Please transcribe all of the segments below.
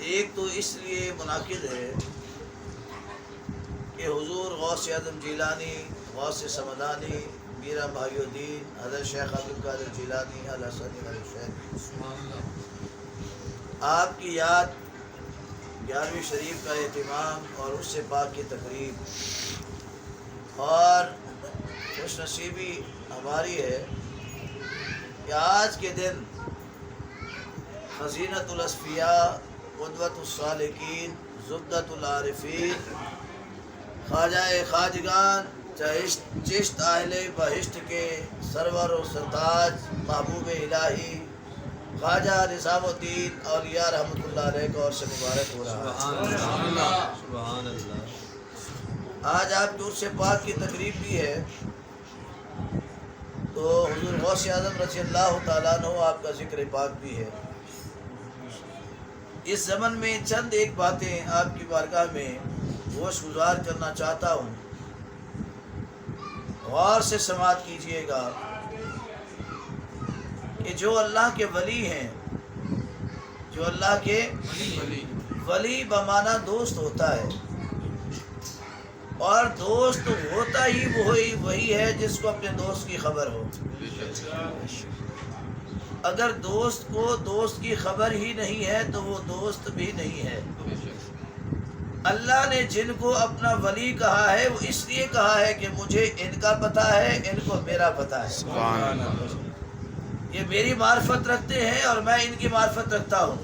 ایک تو اس لیے منعقد ہے کہ حضور غوث اعظم جیلانی، غوث سمدانی، میرا بھائی الدین، حضرت شیخ عبد القادر جیلانی الحسنی الشیخ، آپ کی یاد 11ویں شریف کا اہتمام اور اس سے پاک کی تقریب، اور خوش نصیبی ہماری ہے کہ آج کے دن خزینۃ الاصفیاء، قدوۃ الصالحین، زبدۃ العارفین، خواجہ خواجگان چشت اہل بہشت کے سرور و سرتاج محبوب الہی خواجہ نظام الدین اولیاء رحمۃ اللہ علیہ کو اور سے مبارک ہو رہا ہے۔ سبحان اللہ۔ آج آپ کے عرس پاک کی تقریب بھی ہے، تو حضور غوث اعظم رضی اللہ تعالیٰ عنہ آپ کا ذکر پاک بھی ہے۔ اس زمن میں چند ایک باتیں آپ کی بارگاہ میں گوش گزار کرنا چاہتا ہوں، غور سے سماعت کیجئے گا کہ جو اللہ کے ولی ہیں، جو اللہ کے ولی بمعنی دوست ہوتا ہے، اور دوست ہوتا ہی وہی ہے جس کو اپنے دوست کی خبر ہو۔ اگر دوست کو دوست کی خبر ہی نہیں ہے تو وہ دوست بھی نہیں ہے۔ اللہ نے جن کو اپنا ولی کہا ہے وہ اس لیے کہا ہے کہ مجھے ان کا پتہ ہے، ان کو میرا پتہ ہے۔ سبحان اللہ۔ یہ میری معرفت رکھتے ہیں اور میں ان کی معرفت رکھتا ہوں،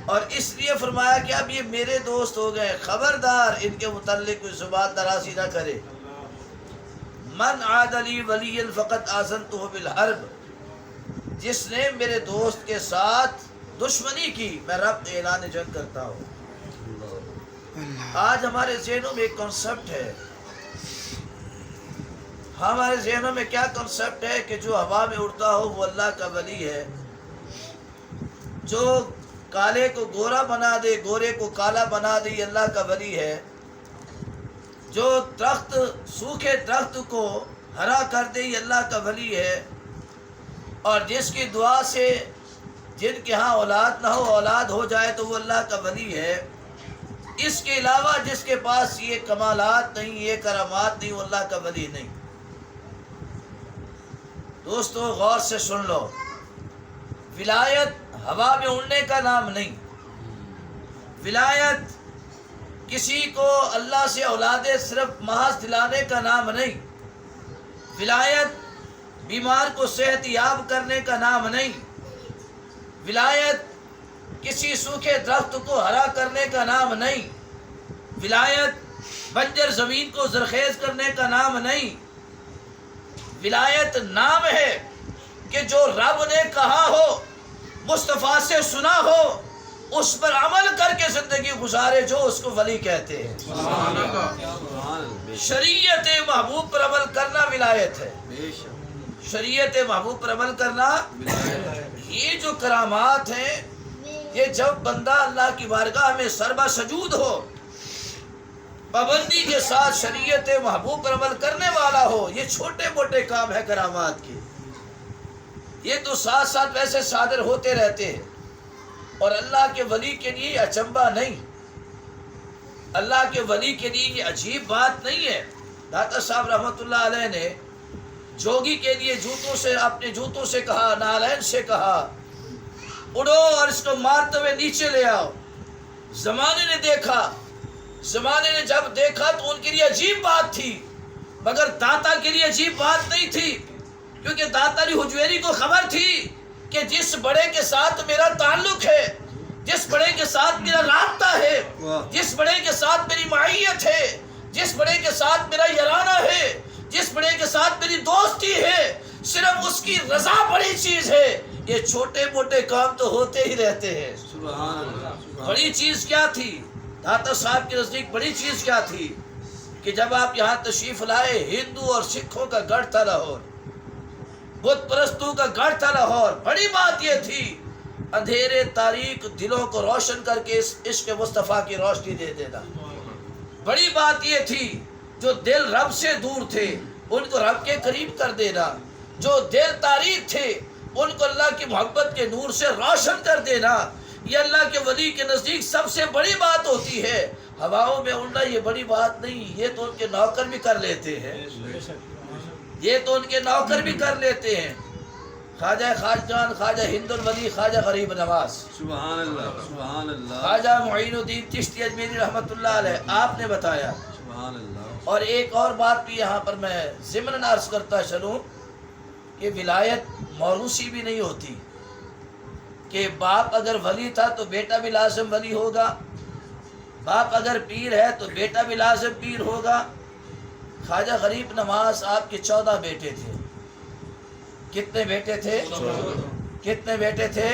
اور اس لیے فرمایا کہ اب یہ میرے دوست ہو گئے، خبردار ان کے متعلق کوئی زبان درازی نہ کرے۔ من عاد لی ولی فقط آذنتہ بالحرب، جس نے میرے دوست کے ساتھ دشمنی کی میں رب اعلان جنگ کرتا ہوں۔ آج ہمارے ذہنوں میں ایک کنسپٹ ہے، ہمارے ذہنوں میں کیا کنسپٹ ہے کہ جو ہوا میں اڑتا ہو وہ اللہ کا ولی ہے، جو کالے کو گورا بنا دے، گورے کو کالا بنا دے، یہ اللہ کا ولی ہے، جو درخت سوکھے درخت کو ہرا کر دے، یہ اللہ کا ولی ہے، اور جس کی دعا سے جن کے ہاں اولاد نہ ہو اولاد ہو جائے تو وہ اللہ کا ولی ہے۔ اس کے علاوہ جس کے پاس یہ کمالات نہیں، یہ کرامات نہیں، وہ اللہ کا ولی نہیں۔ دوستو غور سے سن لو، ولایت ہوا میں اڑنے کا نام نہیں، ولایت کسی کو اللہ سے اولاد صرف محض دلانے کا نام نہیں، ولایت بیمار کو صحت یاب کرنے کا نام نہیں، ولایت کسی سوکھے درخت کو ہرا کرنے کا نام نہیں، ولایت بنجر زمین کو زرخیز کرنے کا نام نہیں، ولایت نام ہے کہ جو رب نے کہا ہو، مصطفیٰ سے سنا ہو، اس پر عمل کر کے زندگی گزارے، جو اس کو ولی کہتے ہیں۔ شریعت محبوب پر عمل کرنا ولایت ہے، شریعت محبوب پر عمل کرنا۔ یہ جو کرامات ہیں، یہ جب بندہ اللہ کی بارگاہ میں سربا سجود ہو، پابندی کے ساتھ شریعت محبوب پر عمل کرنے والا ہو، یہ چھوٹے موٹے کام ہے کرامات کے، یہ تو ساتھ ساتھ ویسے صادر ہوتے رہتے ہیں، اور اللہ کے ولی کے لیے اچنبھا نہیں، اللہ کے ولی کے لیے یہ عجیب بات نہیں ہے۔ داتا صاحب رحمۃ اللہ علیہ نے جوگی کے لیے جوتوں سے، اپنے جوتوں سے کہا، نالین سے کہا، اڑو اور اس کو مارتے ہوئے نیچے لے آؤ۔ زمانے نے دیکھا، زمانے نے جب دیکھا تو ان کے لیے عجیب بات تھی، مگر داتا کے لیے عجیب بات نہیں تھی، کیونکہ داتا علی حجویری کو خبر تھی کہ جس بڑے کے ساتھ میرا تعلق ہے، جس بڑے کے ساتھ میرا رابطہ ہے، جس بڑے کے ساتھ میری معیت ہے، جس بڑے کے ساتھ میرا یارانہ ہے، جس بڑے کے ساتھ میری دوستی ہے، صرف اس کی رضا بڑی چیز ہے۔ یہ چھوٹے موٹے کام تو ہوتے ہی رہتے ہیں۔ بڑی چیز کیا تھی داتا صاحب کے نزدیک؟ بڑی چیز کیا تھی کہ جب آپ یہاں تشریف لائے، ہندو اور سکھوں کا گڑھ تھا لاہور، بت پرستوں کا گڑھ تھا لاہور، بڑی بات یہ تھی اندھیرے تاریک دلوں کو روشن کر کے اس عشق مصطفیٰ کی روشنی دے دینا۔ بڑی بات یہ تھی جو دل رب سے دور تھے ان کو رب کے قریب کر دینا، جو دل تاریک تھے ان کو اللہ کی محبت کے نور سے روشن کر دینا۔ یہ اللہ کے ولی کے نزدیک سب سے بڑی بات ہوتی ہے. ہواؤں میں اڑنا یہ بڑی بات نہیں، یہ تو ان کے نوکر بھی کر لیتے ہیں، یہ تو ان کے نوکر بھی کر لیتے ہیں. خواجہ خواجگان، خواجہ ہند الولی، خواجہ غریب نواز، سبحان اللہ، سبحان اللہ، خواجہ معین الدین چشتی اجمیری رحمۃ اللہ علیہ، آپ نے بتایا. سبحان اللہ. اور ایک اور بات بھی یہاں پر میں ضمن عرض کرتا چلوں کہ ولایت موروثی بھی نہیں ہوتی کہ باپ اگر ولی تھا تو بیٹا بھی لازم ولی ہوگا، باپ اگر پیر ہے تو بیٹا بھی لازم پیر ہوگا. خواجہ غریب نواز آپ کے 14 بیٹے تھے. کتنے بیٹے تھے؟ کتنے بیٹے تھے؟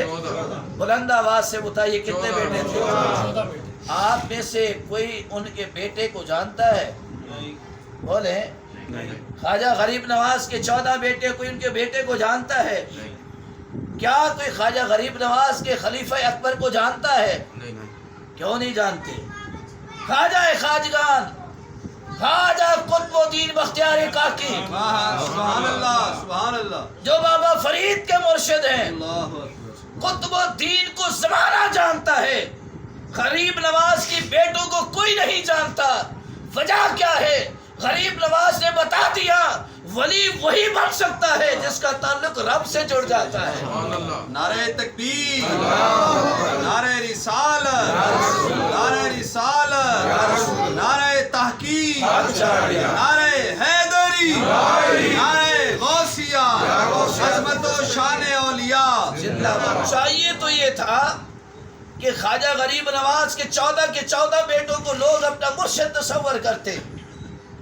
بلند آواز سے بتائیے کتنے بیٹے تھے؟ آپ میں سے کوئی ان کے بیٹے کو جانتا ہے؟ بولے. خواجہ غریب نواز کے 14 بیٹے، کوئی ان کے بیٹے کو جانتا ہے؟ کیا کوئی خواجہ غریب نواز کے خلیفہ اکبر کو جانتا ہے؟ کیوں نہیں جانتے؟ خواجہ خواجگان، خواجہ قطب الدین بختیار کاکی، سبحان اللہ، سبحان اللہ، جو بابا فرید کے مرشد ہیں، اللہ اکبر. قطب الدین کو زمانہ جانتا ہے، غریب نواز کی بیٹوں کو کوئی نہیں جانتا. وجہ کیا ہے؟ غریب نواز نے بتا دیا ولی وہی بن سکتا ہے جس کا تعلق رب سے جڑ جاتا ہے. نعرہ تکبیر، نعرہ رسالت، نعرہ رسالت، نعرہ تحقیق، نعرہ حیدری، نعرہ غوثیہ، عظمت و شان اولیاء. چاہیے تو یہ تھا کہ خواجہ غریب نواز کے 14 بیٹوں کو لوگ اپنا مرشد تصور کرتے،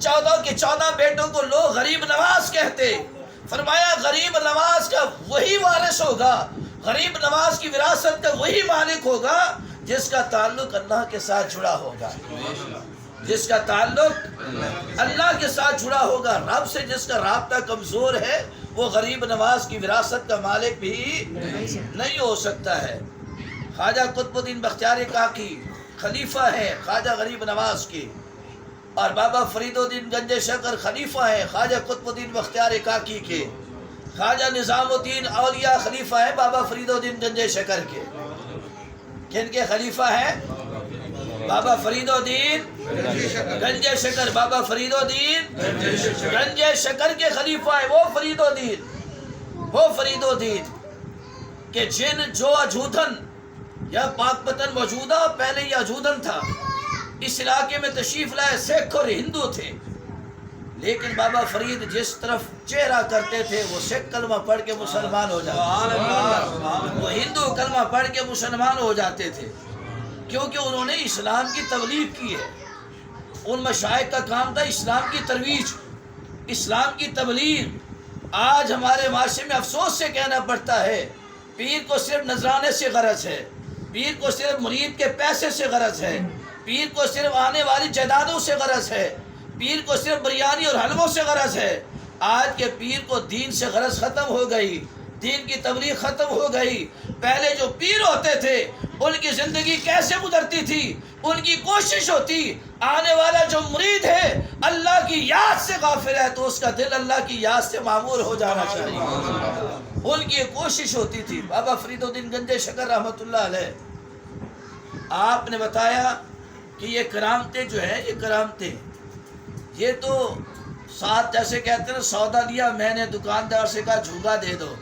14 بیٹوں کو لوگ غریب نواز کہتے. فرمایا غریب نواز کا وہی وارث ہوگا، غریب نواز کی وراثت کا وہی مالک ہوگا جس کا تعلق اللہ کے ساتھ جڑا ہوگا، جس کا تعلق اللہ کے ساتھ جڑا ہوگا. رب سے جس کا رابطہ کمزور ہے وہ غریب نواز کی وراثت کا مالک بھی نہیں ہو سکتا ہے. خواجہ قطب الدین بختیار کاکی خلیفہ ہیں خواجہ غریب نواز کے، اور بابا فرید الدین گنج شکر خلیفہ ہیں خواجہ قطب الدین بختیار کاکی کے. خواجہ نظام الدین اولیاء خلیفہ ہیں بابا فرید الدین گنج شکر کے. کن کے خلیفہ ہیں؟ بابا فرید الدین گنج شکر، بابا فرید الدین گنج شکر کے خلیفہ ہیں. وہ فرید الدین کہ جن جو اجودھن یا پاک پتن موجودہ پہلے یہ اجودھن تھا، اس علاقے میں تشریف لائے سکھ اور ہندو تھے، لیکن بابا فرید جس طرف چہرہ کرتے تھے وہ سکھ کلمہ پڑھ کے مسلمان ہو جاتے تھے، وہ ہندو کلمہ پڑھ کے مسلمان ہو جاتے تھے، کیونکہ انہوں نے اسلام کی تبلیغ کی ہے. ان مشائخ کا کام تھا اسلام کی ترویج، اسلام کی تبلیغ. آج ہمارے معاشرے میں افسوس سے کہنا پڑتا ہے پیر کو صرف نذرانے سے غرض ہے، پیر کو صرف مرید کے پیسے سے غرض ہے، پیر کو صرف آنے والی جائیدادوں سے غرض ہے، پیر کو صرف بریانی اور حلووں سے غرض ہے. آج کے پیر کو دین سے غرض ختم ہو گئی، دین کی تبلیغ ختم ہو گئی. پہلے جو پیر ہوتے تھے ان کی زندگی کیسے گزرتی تھی؟ ان کی کوشش ہوتی آنے والا جو مرید ہے اللہ کی یاد سے غافل ہے تو اس کا دل اللہ کی یاد سے معمور ہو جانا چاہیے. ان کی کوشش ہوتی تھی. بابا فرید الدین گنج شکر رحمۃ اللہ علیہ، آپ نے بتایا کہ یہ کرامتیں جو ہیں، یہ کرامتیں یہ تو ساتھ جیسے کہتے ہیں سودا لیا میں نے دکاندار سے کہا جھونگا دے دو.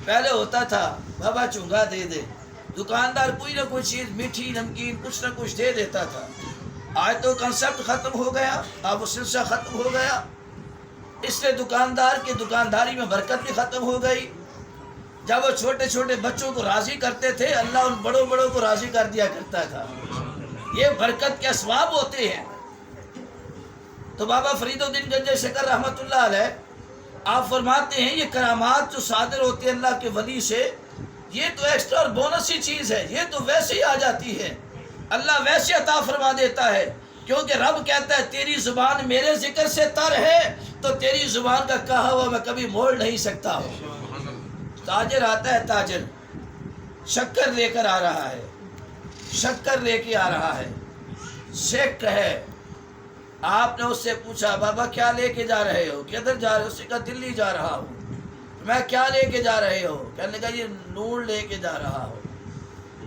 پہلے ہوتا تھا بابا جھونگا دے دے، دکاندار کوئی نہ کوئی چیز میٹھی نمکین کچھ نہ کچھ دے دیتا تھا. آج تو کنسپٹ ختم ہو گیا، اب وہ سلسلہ ختم ہو گیا، اس سے دکاندار کی دکانداری میں برکت بھی ختم ہو گئی. جب وہ چھوٹے چھوٹے بچوں کو راضی کرتے تھے اللہ ان بڑوں بڑوں کو راضی کر دیا کرتا تھا. یہ برکت کے اسباب ہوتے ہیں. تو بابا فرید الدین گنج شکر رحمۃ اللہ علیہ آپ فرماتے ہیں یہ کرامات جو صادر ہوتی ہے اللہ کے ولی سے، یہ تو ایکسٹرا اور بونس ہی چیز ہے، یہ تو ویسے ہی آ جاتی ہے، اللہ ویسے عطا فرما دیتا ہے. کیونکہ رب کہتا ہے تیری زبان میرے ذکر سے تر ہے تو تیری زبان کا کہا ہوا میں کبھی موڑ نہیں سکتا ہوں. تاجر آتا ہے، تاجر شکر لے کر آ رہا ہے، شکر لے کے آ رہا ہے. سکھ ہے، آپ نے اس سے پوچھا بابا کیا لے کے جا رہے ہو؟ کدھر جا رہے ہو؟ اس نے کہا دلی جا رہا ہوں. میں کیا لے کے جا رہے ہو؟ کہنے لگا یہ نور لے کے جا رہا ہوں.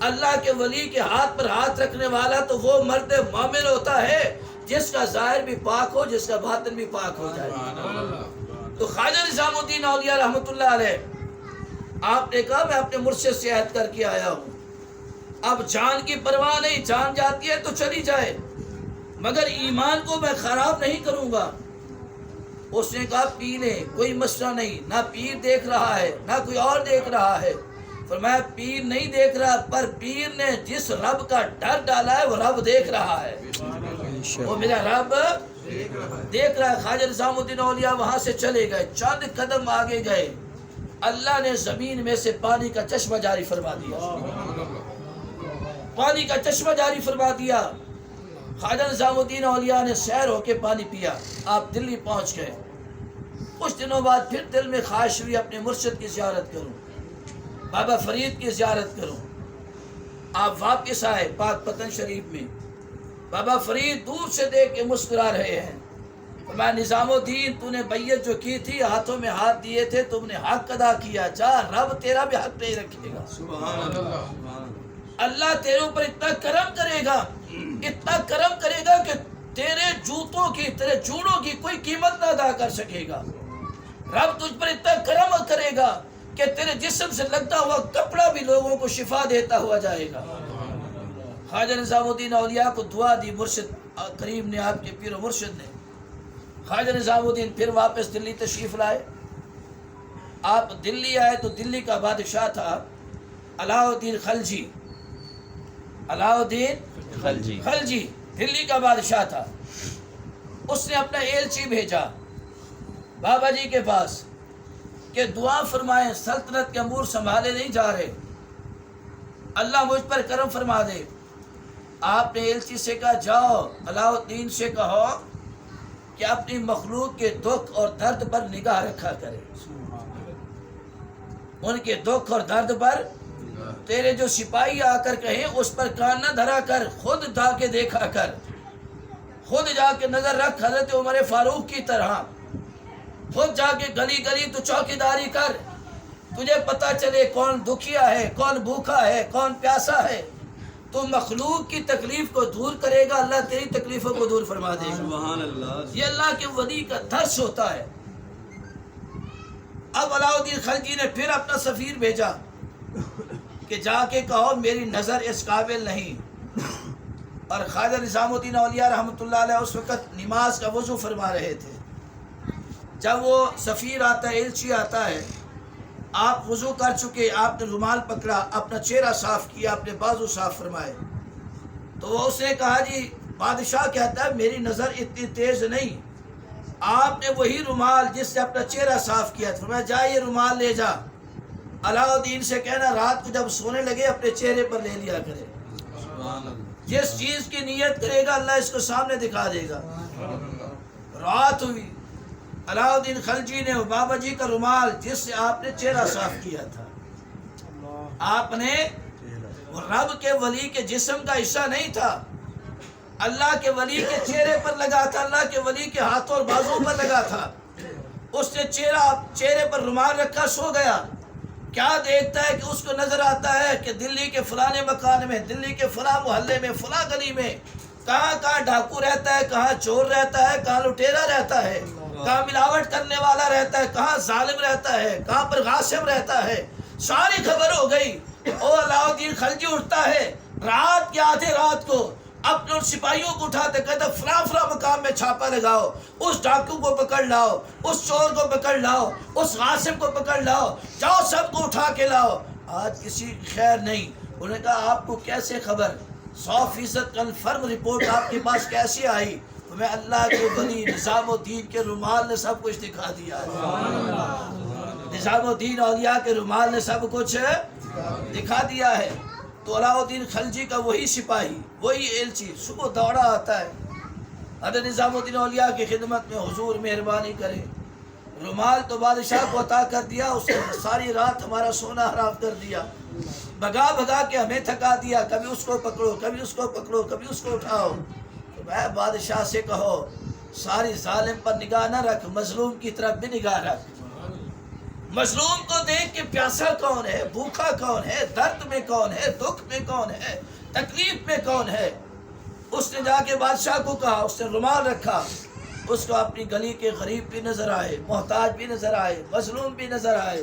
اللہ کے ولی کے ہاتھ پر ہاتھ رکھنے والا تو وہ مرد مومن ہوتا ہے جس کا ظاہر بھی پاک ہو، جس کا باطن بھی پاک ہو جائے۔ تو خواجہ نظام الدین اولیاء رحمۃ اللہ علیہ، آپ نے کہا میں اپنے مرشد سے عہد کر کے آیا ہوں، اب جان کی پرواہ نہیں، جان جاتی ہے تو چلی جائے، مگر ایمان کو میں خراب نہیں کروں گا۔ اس نے کہا پی لیں، کوئی مسئلہ نہیں، نہ پیر دیکھ رہا ہے نہ کوئی اور دیکھ رہا ہے۔ فرمایا پیر نہیں دیکھ رہا، پر پیر نے جس رب کا ڈر ڈالا ہے وہ رب دیکھ رہا ہے، وہ میرا رب دیکھ رہا ہے۔ خواجہ نظام الدین اولیاء وہاں سے چلے گئے، چند قدم آگے گئے، اللہ نے زمین میں سے پانی کا چشمہ جاری فرما دیا، پانی کا چشمہ جاری فرما دیا۔ خواجہ نظام الدین اولیاء نے سیر ہو کے پانی پیا، آپ دلی پہنچ گئے۔ کچھ دنوں بعد پھر دل میں خواہش ہوئی اپنے مرشد کی زیارت کروں، بابا فرید کی زیارت کروں۔ آپ واپس آئے پاک پتن شریف میں، بابا فرید دور سے دیکھ کے مسکرا رہے ہیں۔ فرمایا نظام الدین تو نے بیعت جو کی تھی، ہاتھوں میں ہاتھ دیے تھے، تم نے حق ادا کیا، جا رب تیرا بھی حق نہیں رکھے گا۔ سبحان اللہ، اللہ تیرے اوپر اتنا کرم کرے گا، اتنا کرم کرے گا کہ تیرے جوتوں کی، تیرے جوڑوں کی کوئی قیمت نہ ادا کر سکے گا۔ رب تجھ پر اتنا کرم کرے گا کہ تیرے جسم سے لگتا ہوا کپڑا بھی لوگوں کو شفا دیتا ہوا جائے گا۔ خواجہ نظام الدین اولیاء کو دعا دی مرشد کریم نے، آپ کے پیر و مرشد نے۔ خواجہ نظام الدین پھر واپس دلی تشریف لائے۔ آپ دلی آئے تو دلی کا بادشاہ تھا علاؤ الدین خلجی، علاؤ الدین خلجی دلی کا بادشاہ تھا۔ اس نے اپنا ایلچی بھیجا بابا جی کے پاس کہ دعا فرمائیں، سلطنت کے امور سنبھالے نہیں جا رہے، اللہ مجھ پر کرم فرما دے۔ آپ نے ایلچی سے کہا جاؤ علاؤ الدین سے کہو کہ اپنی مخلوق کے دکھ اور درد پر نگاہ رکھا کرے، ان کے دکھ اور درد پر تیرے جو سپاہی آ کر کہیں اس پر کان نہ دھرا کر، خود جا کے دیکھا کر، خود جا کے نظر رکھ حضرت عمر فاروق کی طرح، خود جا کے گلی گلی تو چوکیداری کر، تجھے پتا چلے کون دکھیا ہے، کون بھوکا ہے، کون پیاسا ہے۔ تو مخلوق کی تکلیف کو دور کرے گا، اللہ تیری تکلیفوں کو دور فرما دے گا۔ سبحان اللہ، یہ اللہ کے ولی کا درس ہوتا ہے۔ اب علاؤ الدین خلجی نے پھر اپنا سفیر بھیجا کہ جا کے کہو میری نظر اس قابل نہیں۔ اور خواجہ نظام الدین اولیاء رحمۃ اللہ علیہ اس وقت نماز کا وضو فرما رہے تھے۔ جب وہ سفیر آتا ہے، ایلچی آتا ہے، آپ وضو کر چکے، آپ نے رومال پکڑا، اپنا چہرہ صاف کیا، اپنے بازو صاف فرمائے، تو وہ اس نے کہا جی بادشاہ کہتا ہے میری نظر اتنی تیز نہیں۔ آپ نے وہی رومال جس سے اپنا چہرہ صاف کیا، فرمایا جا یہ رومال لے جا، علاؤ الدین سے کہنا رات کو جب سونے لگے اپنے چہرے پر لے لیا کرے، سبحان اللہ، جس چیز کی نیت کرے گا اللہ اس کو سامنے دکھا دے گا۔ رات ہوئی، علاؤ الدین خلجی نے بابا جی کا رومال جس سے آپ نے چہرہ صاف کیا تھا، آپ نے رب کے ولی کے جسم کا حصہ نہیں تھا، اللہ کے ولی کے چہرے پر لگا تھا، اللہ کے ولی کے ہاتھوں اور بازو پر لگا تھا۔ اس نے چہرے پر رومال رکھا، سو گیا، کیا دیکھتا ہے کہ اس کو نظر آتا ہے کہ دلی کے فلانے مکان میں، دلی کے فلاں محلے میں، فلاں گلی میں کہاں کہاں ڈاکو رہتا ہے، کہاں چور رہتا ہے، کہاں لٹیرا رہتا ہے، کہاں ملاوٹ کرنے والا رہتا ہے، کہاں ظالم رہتا ہے، کہاں پر غاصب رہتا ہے، ساری خبر ہو گئی۔ اور علاؤ الدین خلجی اٹھتا ہے رات کے آدھے رات کو، اپنے ان سپاہیوں کو اٹھاتے کہتا فلاں فلاں مقام میں چھاپا لگاؤ، اس ڈاکو کو پکڑ لاؤ، اس چور کو پکڑ لاؤ، اس غاصب کو پکڑ لاؤ، جاؤ سب کو اٹھا کے لاؤ، آج کسی خیر نہیں۔ انہوں نے کہا آپ کو کیسے خبر، 100% کنفرم رپورٹ آپ کے پاس کیسے آئی؟ تمہیں اللہ کے ولی نظام الدین کے رومال نے سب کچھ دکھا دیا ہے، نظام الدین اولیاء کے رومال نے سب کچھ دکھا دیا ہے۔ تو علاؤ الدین خلجی کا وہی سپاہی، وہی ایلچی صبح دوڑا آتا ہے، حضرت نظام الدین اولیاء کی خدمت میں حضور مہربانی کریں، رومال تو بادشاہ کو عطا کر دیا، اس نے ساری رات ہمارا سونا حرام کر دیا، بھگا بھگا کے ہمیں تھکا دیا، کبھی اس کو پکڑو، کبھی اس کو پکڑو، کبھی اس کو اٹھاؤ۔ تو میں بادشاہ سے کہو ساری ظالم پر نگاہ نہ رکھ، مظلوم کی طرف بھی نگاہ رکھ، مظلوم کو دیکھ کے پیاسا کون ہے، بھوکا کون ہے، درد میں کون ہے، دکھ میں کون ہے، تکلیف میں کون ہے. اس نے جا کے بادشاہ کو کہا، اس نے رومال رکھا، اس کو اپنی گلی کے غریب بھی نظر آئے، محتاج بھی نظر آئے، مظلوم بھی نظر آئے.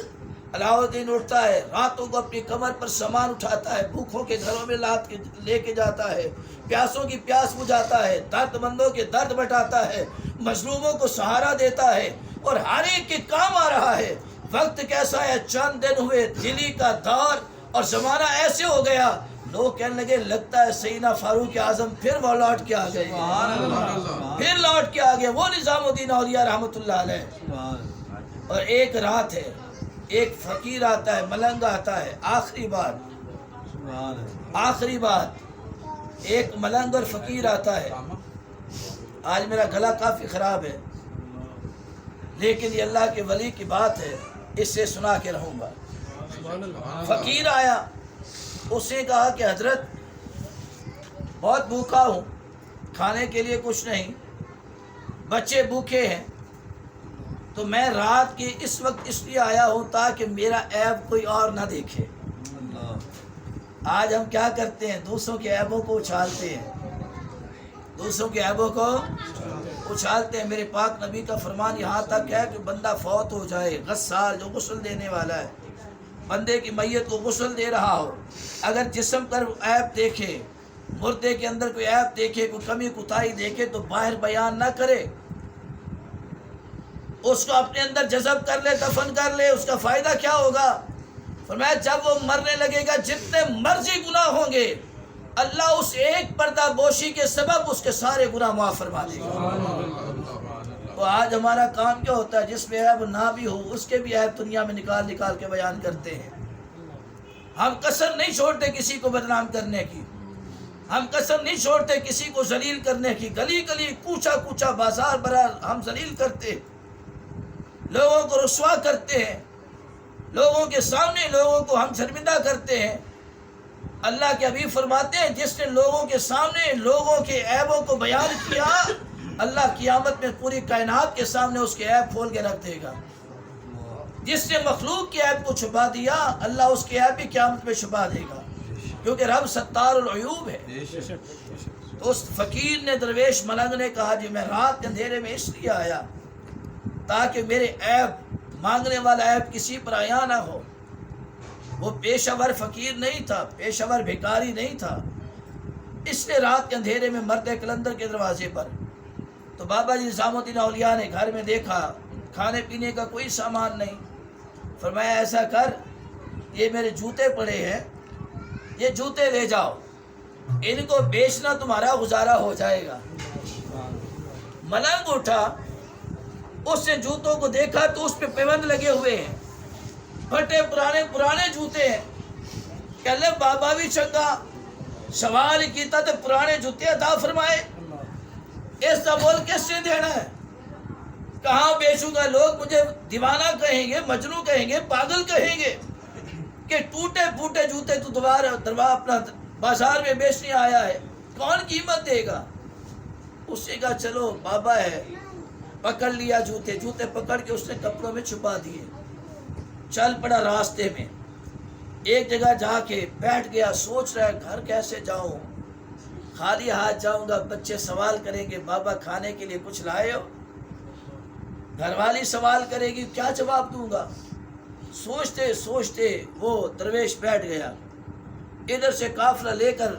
علاؤ الدین اٹھتا ہے، راتوں کو اپنی کمر پر سامان اٹھاتا ہے، بھوکھوں کے گھروں میں لاد کے لے کے جاتا ہے، پیاسوں کی پیاس بجھاتا ہے، درد مندوں کے درد بٹاتا ہے، مظلوموں کو سہارا دیتا ہے، اور ہر ایک کے کام آ رہا ہے. وقت کیسا ہے، چند دن ہوئے، دلی کا دور اور زمانہ ایسے ہو گیا، لوگ کہنے لگے لگتا ہے سیدنا فاروق اعظم پھر وہ لوٹ کے آ گئے، پھر لوٹ کے آ گئے، وہ نظام الدین اولیاء رحمۃ اللہ علیہ. اور ایک رات ہے، ایک فقیر آتا ہے، ملنگ آتا ہے. آخری بات ایک ملنگ اور فقیر آتا ہے. آج میرا گلا کافی خراب ہے، لیکن یہ اللہ کے ولی کی بات ہے، اس سے سنا کے رہوں گا. فقیر آیا، اس نے کہا کہ حضرت بہت بھوکا ہوں، کھانے کے لیے کچھ نہیں، بچے بھوکے ہیں، تو میں رات کے اس وقت اس لیے آیا ہوں تاکہ میرا عیب کوئی اور نہ دیکھے. آج ہم کیا کرتے ہیں، دوسروں کے عیبوں کو اچھالتے ہیں، دوسروں کے عیبوں کو اچھالتے ہیں. میرے پاک نبی کا فرمان یہاں تک ہے کہ بندہ فوت ہو جائے، غسال جو غسل دینے والا ہے، بندے کی میت کو غسل دے رہا ہو، اگر جسم پر عیب دیکھے، مردے کے اندر کوئی عیب دیکھے، کوئی کمی کوتاہی دیکھے، تو باہر بیان نہ کرے، اس کو اپنے اندر جذب کر لے، دفن کر لے. اس کا فائدہ کیا ہوگا؟ فرمایا جب وہ مرنے لگے گا، جتنے مرضی گناہ ہوں گے، اللہ اس ایک پردہ بوشی کے سبب اس کے سارے گناہ معاف فرما دے گا. تو آج ہمارا کام کیا ہوتا ہے، جس میں عیب نہ بھی ہو اس کے بھی عیب دنیا میں نکال نکال کے بیان کرتے ہیں. ہم کسر نہیں چھوڑتے کسی کو بدنام کرنے کی، ہم کسر نہیں چھوڑتے کسی کو ذلیل کرنے کی. گلی گلی، کوچا کوچا، بازار برار ہم ذلیل کرتے، لوگوں کو رسوا کرتے ہیں، لوگوں کے سامنے لوگوں کو ہم شرمندہ کرتے ہیں. اللہ کے حبیب فرماتے ہیں جس نے لوگوں کے سامنے لوگوں کے عیبوں کو بیان کیا، اللہ قیامت میں پوری کائنات کے سامنے اس کے عیب کھول کے رکھ دے گا. جس نے مخلوق کے عیب کو چھپا دیا، اللہ اس کے عیب بھی قیامت میں چھپا دے گا، کیونکہ رب ستار العیوب ہے. تو اس فقیر نے، درویش ملنگ نے کہا جی میں رات کے اندھیرے میں اس لیے آیا تاکہ میرے عیب، مانگنے والا عیب کسی پر آیا نہ ہو. وہ پیشہ ور فقیر نہیں تھا، پیشہ ور بھکاری نہیں تھا. اس نے رات کے اندھیرے میں مرد کلندر کے دروازے پر، تو بابا جی نظام الدین اولیاء نے گھر میں دیکھا کھانے پینے کا کوئی سامان نہیں. فرمایا ایسا کر، یہ میرے جوتے پڑے ہیں، یہ جوتے لے جاؤ، ان کو بیچنا تمہارا گزارا ہو جائے گا. ملنگ اٹھا، اس نے جوتوں کو دیکھا تو اس پہ پیوند لگے ہوئے ہیں، پھٹے پرانے جوتے ہیں. کہ اللہ بابا بھی چنگا سوال کیتا تو پرانے جوتے عطا فرمائے، اس کا بول کس سے دینا ہے، کہاں بیچوں گا؟ لوگ مجھے دیوانہ کہیں گے، مجنوں کہیں گے، پاگل کہیں گے کہ ٹوٹے پھوٹے جوتے تو دوبارہ اپنا بازار میں بیچنے آیا ہے، کون قیمت دے گا؟ اس نے کہا چلو بابا ہے. پکڑ لیا جوتے پکڑ کے اس نے کپڑوں میں چھپا دیے. چل پڑا راستے میں، ایک جگہ جا کے بیٹھ گیا، سوچ رہا ہے گھر کیسے جاؤں، خالی ہاتھ جاؤں گا، بچے سوال کریں گے بابا کھانے کے لیے کچھ لائے ہو، گھر والی سوال کرے گی کیا جواب دوں گا. سوچتے سوچتے وہ درویش بیٹھ گیا. ادھر سے قافلہ لے کر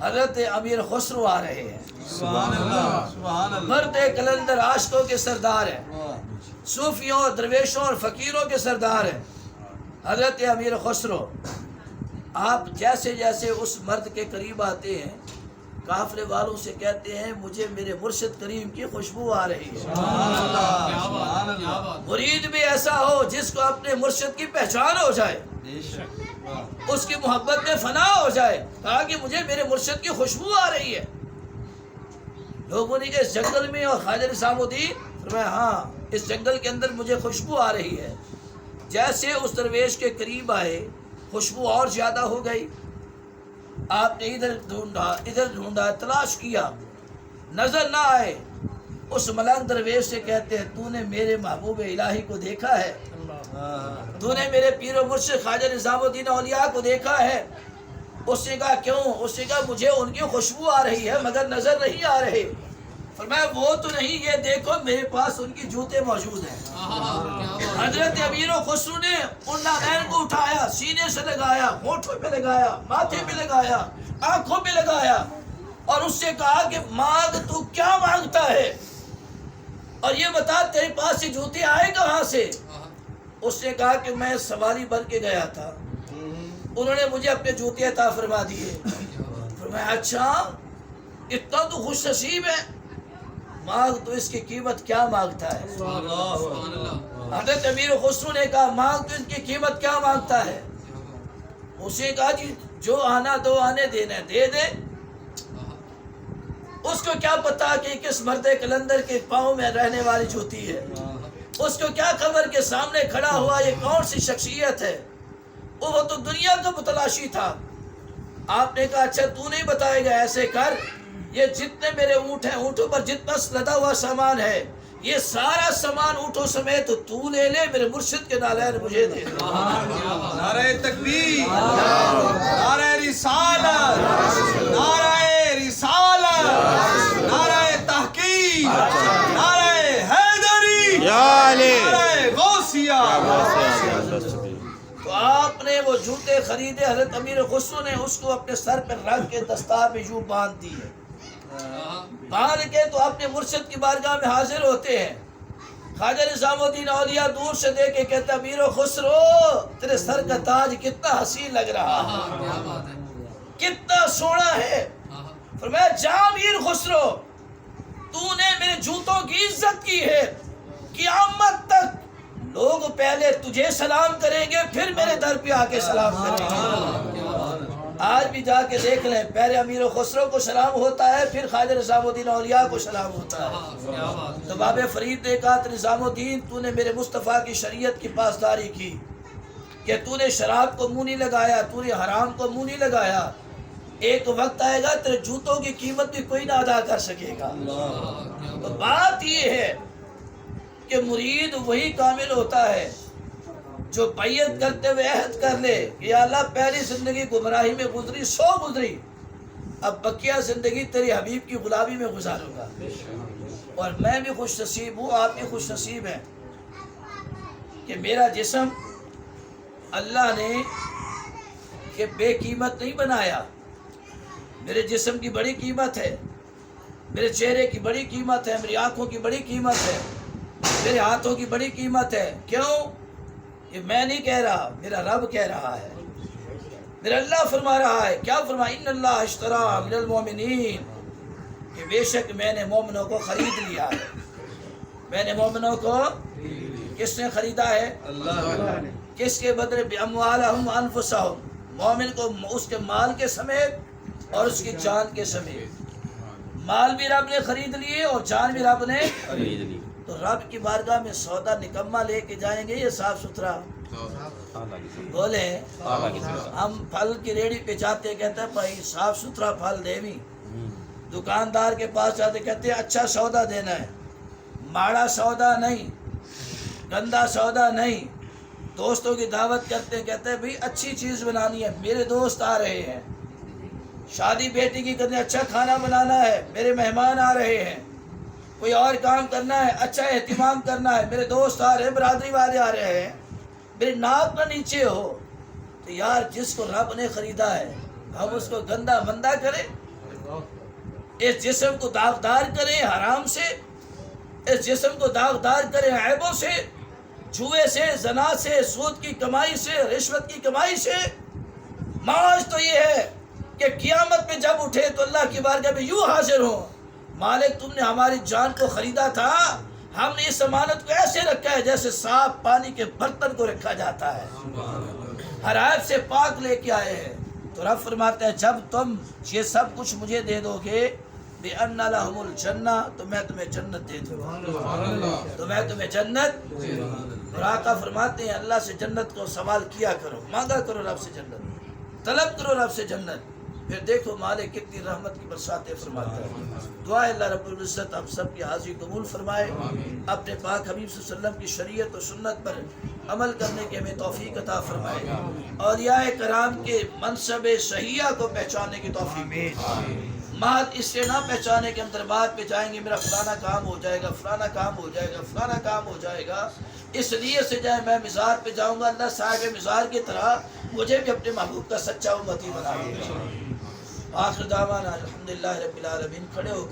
حضرت امیر خسرو آ رہے ہیں، سبحان اللہ، سبحان اللہ. مرد کلندر عاشقوں کے سردار ہیں، صوفیوں اور درویشوں اور فقیروں کے سردار ہیں حضرت امیر خسرو. آپ جیسے جیسے اس مرد کے قریب آتے ہیں، قافلے والوں سے کہتے ہیں مجھے میرے مرشد کریم کی خوشبو آ رہی ہے. سبحان اللہ، سبحان اللہ. مرید بھی ایسا ہو جس کو اپنے مرشد کی پہچان ہو جائے، بے شک. اس کی محبت میں فنا ہو جائے، کہا کہ مجھے میرے مرشد کی خوشبو آ رہی ہے. لوگوں نے کہا اس جنگل میں، اور خواجہ نظام الدین فرمایا ہاں اس جنگل کے اندر مجھے خوشبو آ رہی ہے. جیسے اس درویش کے قریب آئے، خوشبو اور زیادہ ہو گئی. آپ نے ادھر ڈھونڈا، تلاش کیا، نظر نہ آئے. اس ملنگ درویش سے کہتے ہیں تو نے میرے محبوب الہی کو دیکھا ہے؟ تو نے میرے پیر و مرشد خواجہ نظام الدین اولیاء کو دیکھا ہے؟ اس نے کہا کیوں؟ اس نے کہا مجھے ان کی خوشبو آ رہی ہے مگر نظر نہیں آ رہے۔ فرمایا وہ تو نہیں، یہ دیکھو میرے پاس ان کی جوتے موجود ہیں۔ حضرت امیر و خسرو نے ان نالین کو اٹھایا، سینے سے لگایا، ہونٹوں پہ لگایا، ماتھے پہ لگایا، آنکھوں پہ لگایا، اور اس سے کہا کہ مانگ تو کیا مانگتا ہے، اور یہ بتا تیرے پاس یہ جوتے آئے کہاں سے؟ اس نے کہا کہ میں سواری بن کے گیا تھا، انہوں نے مجھے اپنے جوتے عطا فرما دیے۔ فرمایا اچھا اتنا تو خوش نصیب ہے، مانگ تو اس کی قیمت کیا مانگتا ہے؟ حضرت امیر خسرو نے کہا مانگ تو ان کی قیمت کیا مانگتا ہے؟ اس نے کہا جی جو آنا دو آنے دینا دے دے، اس کو کیا پتا کہ کس مرد کلندر کے پاؤں میں رہنے والی جوتی ہے، اس کو کیا خبر کے سامنے کھڑا ہوا یہ کون سی شخصیت ہے، وہ تو دنیا کا متلاشی تھا۔ آپ نے کہا اچھا تو نہیں بتائے گا، ایسے کر یہ جتنے میرے اونٹ ہیں، اونٹوں پر جتنا لدا ہوا سامان ہے، یہ سارا سامان اونٹوں سمیت تو لے لے، میرے مرشد کے نالین مجھے دے دے۔ نعرہ تکبیر، نعرہ رسالت، نعرہ رسالت، نعرہ تحقیق، نعرہ حیدری، نعرہ غوثیہ۔ تو آپ نے وہ جوتے خریدے، حضرت امیر خسرو نے اس کو اپنے سر پر رکھ کے دستار میں یوں باندھ دیے، باندھ کے تو اپنے مرشد کی بارگاہ میں حاضر ہوتے ہیں۔ خواجہ نظام الدین اولیاء دور سے دیکھ کے کہتا امیر خسرو تیرے سر کا تاج کتنا حسین لگ رہا ہے، کتنا سونا ہے۔ فرمایا جا امیر خسرو، تو نے میرے جوتوں کی عزت کی ہے، قیامت تک لوگ پہلے تجھے سلام کریں گے پھر میرے در پہ آ کے سلام کریں گے۔ آج بھی جا کے دیکھ لیں، پہلے امیر خسرو کو سلام ہوتا ہے پھر خواجہ نظام الدین اولیاء کو سلام ہوتا ہے۔ تو باب فرید نے کہا نظام الدین تو نے میرے مصطفیٰ کی شریعت کی پاسداری کی کہ تو نے شراب کو منہ نہیں لگایا، تو نے حرام کو منہ نہیں لگایا، ایک وقت آئے گا تیرے جوتوں کی قیمت بھی کوئی نہ ادا کر سکے گا۔ تو بات یہ ہے کہ مرید وہی کامل ہوتا ہے جو بیعت کرتے ہوئے عہد کر لے کہ یا اللہ پہلی زندگی گمراہی میں گزری، 100 گزری، اب بقیہ زندگی تیری حبیب کی غلامی میں گزاروں گا، اور میں بھی خوش نصیب ہوں، آپ بھی خوش نصیب ہیں کہ میرا جسم اللہ نے کہ بے قیمت نہیں بنایا، میرے جسم کی بڑی قیمت ہے، میرے چہرے کی بڑی قیمت ہے، میری آنکھوں کی بڑی قیمت ہے، میرے ہاتھوں کی بڑی قیمت ہے۔ کیوں؟ یہ میں نہیں کہہ رہا، میرا رب کہہ رہا ہے، میرا اللہ فرما رہا ہے۔ کیا فرما؟ ان اللہ اشتری من المؤمنین، کہ بے شک میں نے مومنوں کو خرید لیا ہے۔ میں نے مومنوں کو کس نے خریدا ہے؟ اللہ نے۔ کس کے بدلے؟ باموالہم انفسہم، مومن کو اس کے مال کے سمیت اور اس کی جان کے سمیت، مال بھی رب نے خرید لیے اور جان بھی رب نے خرید لی۔ تو رب کی بارگاہ میں سودا نکما لے کے جائیں گے یہ صاف ستھرا؟ بولے ہم پھل کی ریڑھی پہ جاتے کہتے ہیں بھائی صاف ستھرا پھل دے بھی، دکاندار کے پاس جاتے کہتے ہیں اچھا سودا دینا ہے، ماڑا سودا نہیں، گندا سودا نہیں۔ دوستوں کی دعوت کرتے کہتے ہیں بھائی اچھی چیز بنانی ہے، میرے دوست آ رہے ہیں، شادی بیٹی کی کرنے اچھا کھانا بنانا ہے، میرے مہمان آ رہے ہیں، کوئی اور کام کرنا ہے، اچھا اہتمام کرنا ہے، میرے دوست آ رہے ہیں، برادری والے آ رہے ہیں، میری ناک نہ نیچے ہو۔ تو یار جس کو رب نے خریدا ہے ہم اس کو گندا مندہ کریں، اس جسم کو داغدار کریں حرام سے، اس جسم کو داغدار کریں عیبوں سے، جوئے سے، زنا سے، سود کی کمائی سے، رشوت کی کمائی سے۔ معاش تو یہ ہے کہ قیامت میں جب اٹھے تو اللہ کی بارگاہ میں یوں حاضر ہوں، مالک تم نے ہماری جان کو خریدا تھا، ہم نے اس امانت کو ایسے رکھا ہے جیسے صاف پانی کے برتن کو رکھا جاتا ہے، ہر عیب سے پاک لے کے آئے ہیں۔ تو رب فرماتے ہیں جب تم یہ سب کچھ مجھے دے دو گے بِأَنَّ لَهُمُ الْجَنَّةَ، تو میں تمہیں جنت دے دوں گا، تو میں تمہیں جنت۔ اور آقا فرماتے ہیں اللہ سے جنت کو سوال کیا کرو، مانگا کرو رب سے جنت، طلب کرو رب سے جنت، پھر دیکھو مالک کتنی رحمت کی برساتیں فرماتا ہے۔ دعا اللہ رب العزت ہم سب کی حاضری قبول فرمائے، اپنے پاک حبیب صلی اللہ علیہ وسلم کی شریعت و سنت پر عمل کرنے کی ہمیں توفیق عطا فرمائے، اولیاء کرام کے منصب صحیحہ کو پہچاننے کی توفیق، محض اس سے نہ پہچانے کے ہم دربار پہ جائیں گے میرا فلانا کام ہو جائے گا، فلانا کام ہو جائے گا، فلانا کام ہو جائے گا، اس لیے سے جائے میں مزار پہ جاؤں گا، اللہ صاحب مزار کی طرح مجھے بھی اپنے محبوب کا سچا امتی بنا دے گا۔ آخر دعوانا الحمدللہ رب العالمین، کھڑے ہو کر